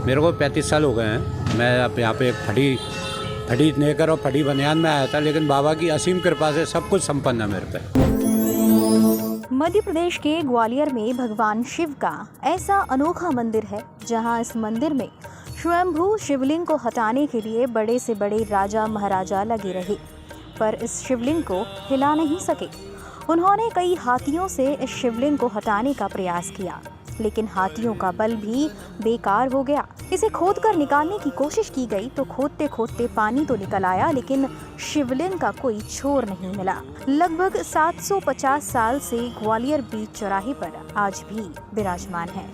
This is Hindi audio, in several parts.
मेरे को 35 साल हो गए हैं। मैं अब यहाँ पे फटी नेकर और फटी बनियान में आया था, लेकिन बाबा की असीम कृपा से सब कुछ संपन्न है मेरे पे। मध्य प्रदेश के ग्वालियर में भगवान शिव का ऐसा अनोखा मंदिर है जहां इस मंदिर में स्वयंभू शिवलिंग को हटाने के लिए बड़े से बड़े राजा महाराजा लगे रहे, पर इस शिवलिंग को हिला नहीं सके। उन्होंने कई हाथियों से इस शिवलिंग को हटाने का प्रयास किया, लेकिन हाथियों का बल भी बेकार हो गया। इसे खोदकर निकालने की कोशिश की गई तो खोदते खोदते पानी तो निकल आया, लेकिन शिवलिंग का कोई छोर नहीं मिला। लगभग 750 साल से ग्वालियर बीच चौराहे पर आज भी विराजमान है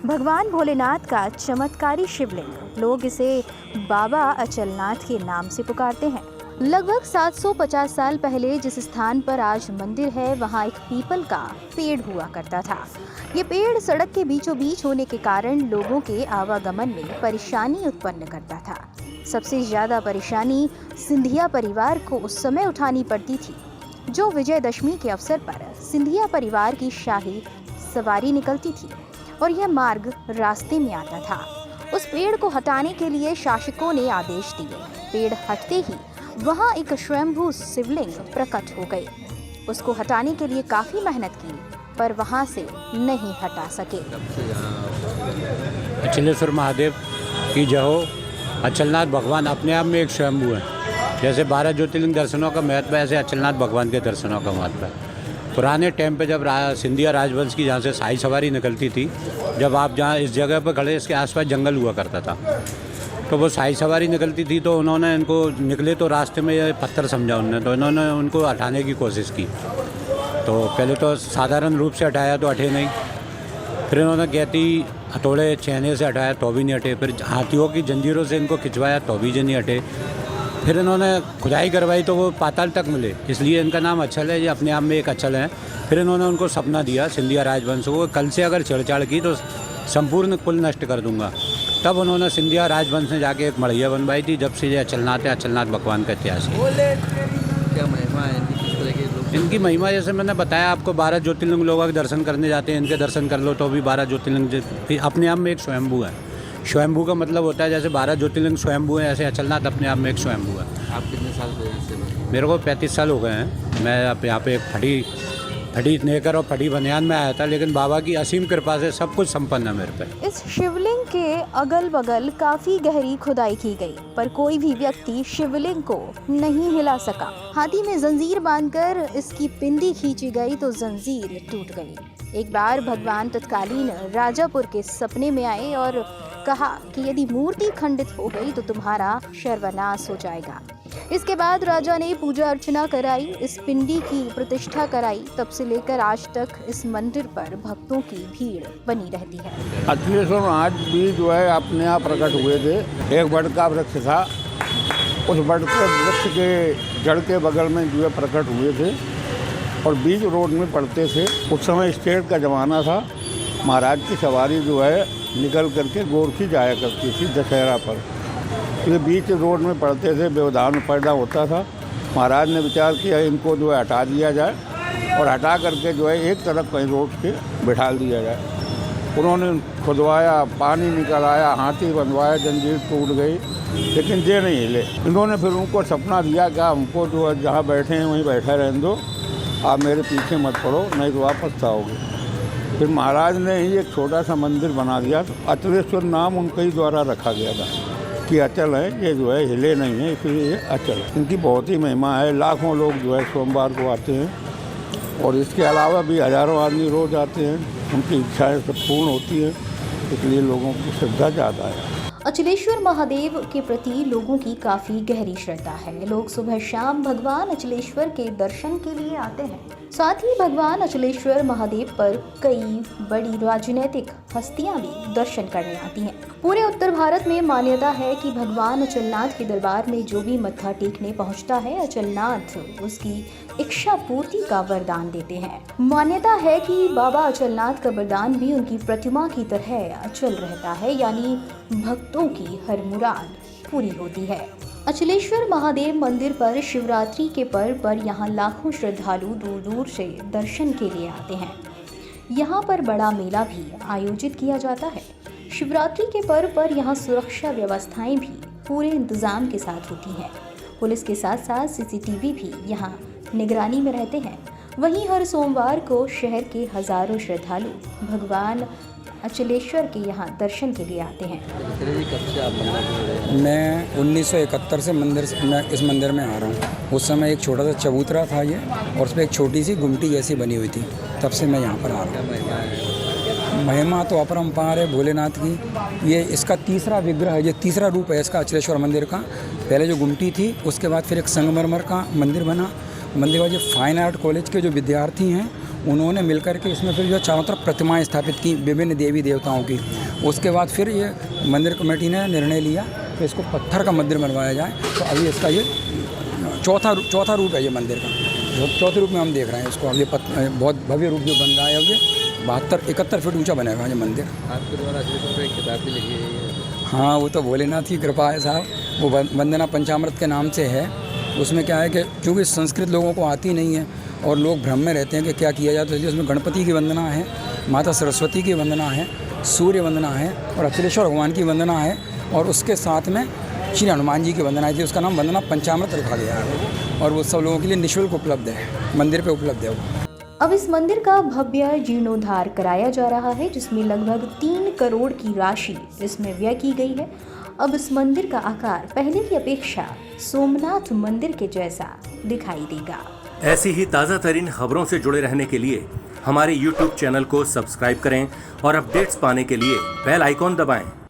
भगवान भोलेनाथ का चमत्कारी शिवलिंग। लोग इसे बाबा अचलनाथ के नाम से पुकारते हैं। लगभग 750 साल पहले जिस स्थान पर आज मंदिर है, वहाँ एक पीपल का पेड़ हुआ करता था। ये पेड़ सड़क के बीचों बीच होने के कारण लोगों के आवागमन में परेशानी उत्पन्न करता था। सबसे ज्यादा परेशानी सिंधिया परिवार को उस समय उठानी पड़ती थी, जो विजयदशमी के अवसर पर सिंधिया परिवार की शाही सवारी निकलती थी और यह मार्ग रास्ते में आता था। उस पेड़ को हटाने के लिए शासकों ने आदेश दिए। पेड़ हटते ही वहाँ एक स्वयंभू शिवलिंग प्रकट हो गए। उसको हटाने के लिए काफी मेहनत की, पर वहाँ से नहीं हटा सके। अचलेश्वर महादेव की जय हो। अचलनाथ भगवान अपने आप में एक स्वयंभू है। जैसे 12 ज्योतिर्लिंग दर्शनों का महत्व है, ऐसे अचलनाथ भगवान के दर्शनों का महत्व है। पुराने टाइम पे जब सिंधिया राजवंश की जहाँ से शाही सवारी निकलती थी, जब आप जहाँ इस जगह पर खड़े, इसके आसपास जंगल हुआ करता था, तो वो शाही सवारी निकलती थी, तो उन्होंने इनको निकले तो रास्ते में ये पत्थर समझा उन्होंने, तो इन्होंने उनको हटाने की कोशिश की। तो पहले तो साधारण रूप से हटाया तो हटे नहीं, फिर इन्होंने कहती हथौड़े छेने से हटाया तो भी नहीं हटे, फिर हाथियों की जंजीरों से इनको खिंचवाया तो भी नहीं हटे, फिर इन्होंने खुदाई करवाई तो वो पाताल तक मिले, इसलिए इनका नाम अचल है। ये अपने आप में एक अचल है। फिर इन्होंने उनको सपना दिया सिंधिया राजवंश को, कल से अगर छेड़छाड़ की तो संपूर्ण कुल नष्ट कर दूंगा। तब उन्होंने सिंधिया राजवंश में जाके एक मढ़ैया बनवाई थी, जब से ये अचलनाथ है। अचलनाथ भगवान का इतिहास है। क्या महिमा है इनकी, किस तरह के लोग? इनकी महिमा जैसे मैंने बताया आपको, 12 ज्योतिर्लिंग लोग दर्शन करने जाते हैं, इनके दर्शन कर लो तो भी 12 ज्योतिर्लिंग अपने आप में एक स्वयंभू है। स्वयंभू का मतलब होता है जैसे 12 ज्योतिर्लिंग स्वयंभू है, ऐसे अचलनाथ अपने आप में एक स्वयंभू है। आप कितने साल से इससे? मेरे को 35 साल हो गए हैं। मैं अब यहाँ पे फटी नेकर और फटी बनियान में आया था, लेकिन बाबा की असीम कृपा से सब कुछ संपन्न है मेरे पे। इस शिवलिंग के अगल बगल काफी गहरी खुदाई की गई, पर कोई भी व्यक्ति शिवलिंग को नहीं हिला सका। हाथी में जंजीर बांधकर इसकी पिंडी खींची गई तो जंजीर टूट गई। एक बार भगवान तत्कालीन राजापुर के सपने में आए और कहा कि यदि मूर्ति खंडित हो गई तो तुम्हारा सर्वनाश हो जाएगा। इसके बाद राजा ने पूजा अर्चना कराई, इस पिंडी की प्रतिष्ठा कराई। तब से लेकर आज तक इस मंदिर पर भक्तों की भीड़ बनी रहती है। अचलेश्वर महाराज भी जो है अपने आप प्रकट हुए थे। एक बड़ का वृक्ष था, उस बड़ के वृक्ष के जड़ के बगल में जो है प्रकट हुए थे और बीच रोड में पड़ते थे। उस समय स्टेट का ज़माना था। महाराज की सवारी जो है निकल करके गोरखी जाया करती थी दशहरा पर। ये बीच रोड में पड़ते थे, व्यवधान पैदा होता था। महाराज ने विचार किया इनको जो है हटा दिया जाए और हटा करके जो है एक तरफ कहीं रोड के बिठा दिया जाए। उन्होंने खुदवाया, पानी निकल आया, हाथी बनवाया, जंजीर टूट गई, लेकिन ये नहीं हिले। इन्होंने फिर उनको सपना दिया कि हमको जो है जहाँ बैठे हैं वहीं बैठे रहने दो, आप मेरे पीछे मत पड़ो, नहीं तो वापस आओगे। फिर महाराज ने ही एक छोटा सा मंदिर बना दिया। अचलेश्वर नाम उनके ही द्वारा रखा गया था कि अचल है, ये जो है हिले नहीं है, इसलिए ये अचल है। इनकी बहुत ही महिमा है। लाखों लोग जो है सोमवार को आते हैं और इसके अलावा भी हज़ारों आदमी रोज आते हैं। उनकी इच्छाएं सब पूर्ण होती हैं, इसलिए लोगों की श्रद्धा ज़्यादा है। अचलेश्वर महादेव के प्रति लोगों की काफी गहरी श्रद्धा है। लोग सुबह शाम भगवान अचलेश्वर के दर्शन के लिए आते हैं। साथ ही भगवान अचलेश्वर महादेव पर कई बड़ी राजनीतिक हस्तियां भी दर्शन करने आती हैं। पूरे उत्तर भारत में मान्यता है कि भगवान अचलनाथ के दरबार में जो भी मत्था टेकने पहुंचता है, अचलनाथ उसकी इच्छा पूर्ति का वरदान देते हैं। मान्यता है कि बाबा अचलनाथ का वरदान भी उनकी प्रतिमा की तरह अचल रहता है, यानी भक्तों की हर मुराद पूरी होती है। अचलेश्वर महादेव मंदिर पर शिवरात्रि के पर्व पर यहाँ लाखों श्रद्धालु दूर दूर से दर्शन के लिए आते हैं। यहाँ पर बड़ा मेला भी आयोजित किया जाता है। शिवरात्रि के पर्व पर यहाँ सुरक्षा व्यवस्थाएं भी पूरे इंतजाम के साथ होती हैं। पुलिस के साथ साथ सीसीटीवी भी यहाँ निगरानी में रहते हैं। वहीं हर सोमवार को शहर के हजारों श्रद्धालु भगवान अचलेश्वर के यहाँ दर्शन के लिए आते हैं। जी कब से आप मंदिर में रहे हैं? मैं 1971 से मैं इस मंदिर में आ रहा हूँ। उस समय एक छोटा सा चबूतरा था ये, और उस पर एक छोटी सी गुमटी जैसी बनी हुई थी। तब से मैं यहाँ पर आ रहा क्या महिमा है? हूँ। महिमा तो अपरंपार है भोलेनाथ की। ये इसका तीसरा विग्रह है, ये तीसरा रूप है इसका अचलेश्वर मंदिर का। पहले जो गुमटी थी, उसके बाद फिर एक संगमरमर का मंदिर बना। मंदिर का जो फाइन आर्ट कॉलेज के जो विद्यार्थी हैं, उन्होंने मिलकर के इसमें फिर जो चारों तरफ प्रतिमाएं स्थापित की विभिन्न देवी देवताओं की। उसके बाद फिर ये मंदिर कमेटी ने निर्णय लिया कि इसको पत्थर का मंदिर बनवाया जाए। तो अभी इसका ये चौथा रूप है ये मंदिर का। चौथे रूप में हम देख रहे हैं इसको। अब ये बहुत भव्य रूप जो बन रहा है। अब ये 71 फीट ऊँचा बनेगा ये मंदिर। आपके द्वारा अचलेश्वर पर एक किताब भी लिखी है। हाँ, वो तो भोलेनाथ की कृपा है साहब। वो वंदना पंचामृत के नाम से है। उसमें क्या है कि क्योंकि संस्कृत लोगों को आती नहीं है और लोग भ्रम में रहते हैं कि क्या किया जाए, तो इसलिए उसमें गणपति की वंदना है, माता सरस्वती की वंदना है, सूर्य वंदना है और अचलेश्वर भगवान की वंदना है, और उसके साथ में श्री हनुमान जी की वंदना है। उसका नाम वंदना पंचामृत रखा गया है और वो सब लोगों के लिए निःशुल्क उपलब्ध है, मंदिर पे उपलब्ध है वो। अब इस मंदिर का भव्य जीर्णोद्धार कराया जा रहा है, जिसमें लगभग 3 करोड़ की राशि इसमें व्यय की गई है। अब इस मंदिर का आकार पहले की अपेक्षा सोमनाथ मंदिर के जैसा दिखाई देगा। ऐसी ही ताज़ा तरीन खबरों से जुड़े रहने के लिए हमारे YouTube चैनल को सब्सक्राइब करें और अपडेट्स पाने के लिए बेल आइकॉन दबाएं।